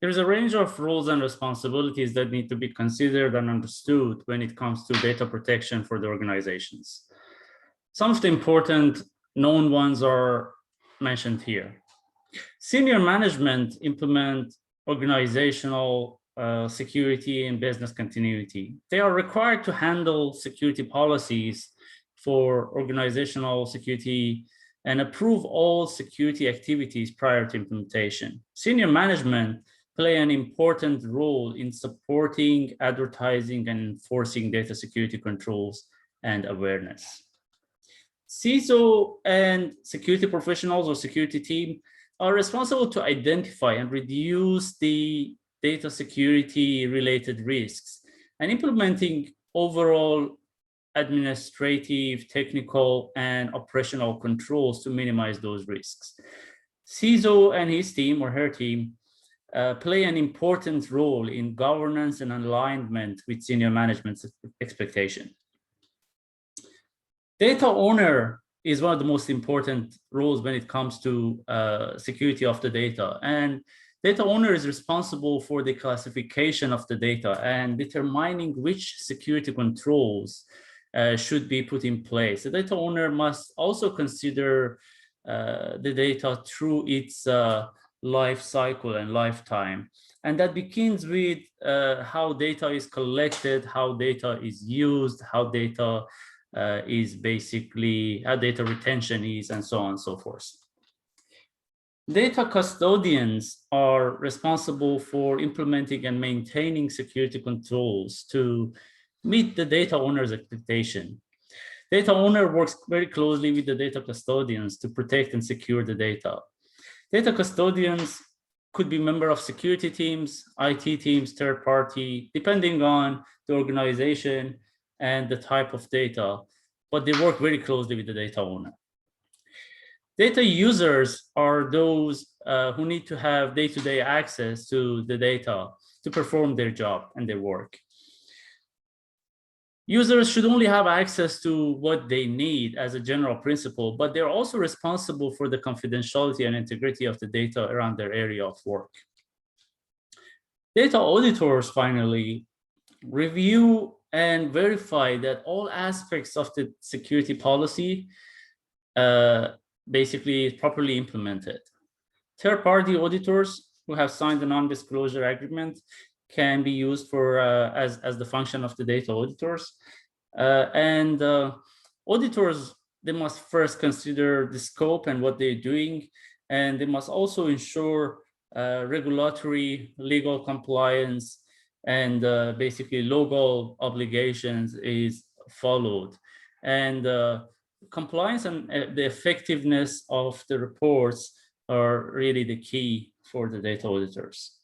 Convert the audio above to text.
There's a range of roles and responsibilities that need to be considered and understood when it comes to data protection for the organizations. Some of the important known ones are mentioned here. Senior management implement organizational security and business continuity. They are required to handle security policies for organizational security and approve all security activities prior to implementation. Senior management play an important role in supporting, advertising, and enforcing data security controls and awareness. CISO and security professionals or security team are responsible to identify and reduce the data security related risks and implementing overall administrative, technical, and operational controls to minimize those risks. CISO and his team or her team play an important role in governance and alignment with senior management's expectation. Data owner is one of the most important roles when it comes to security of the data. And data owner is responsible for the classification of the data and determining which security controls should be put in place. The data owner must also consider the data through its life cycle and lifetime. And that begins with how data is collected, how data is used, how data is basically, how data retention is, and so on and so forth. Data custodians are responsible for implementing and maintaining security controls to meet the data owner's expectation. Data owner works very closely with the data custodians to protect and secure the data. Data custodians could be member of security teams, IT teams, third party, depending on the organization and the type of data, but they work very closely with the data owner. Data users are those who need to have day-to-day access to the data to perform their job and their work. Users should only have access to what they need as a general principle, but they're also responsible for the confidentiality and integrity of the data around their area of work. Data auditors, finally, review and verify that all aspects of the security policy basically is properly implemented. Third-party auditors who have signed a non-disclosure agreement can be used for as the function of the data auditors. Auditors, they must first consider the scope and what they're doing, and they must also ensure regulatory, legal compliance, and basically local obligations is followed. And compliance and the effectiveness of the reports are really the key for the data auditors.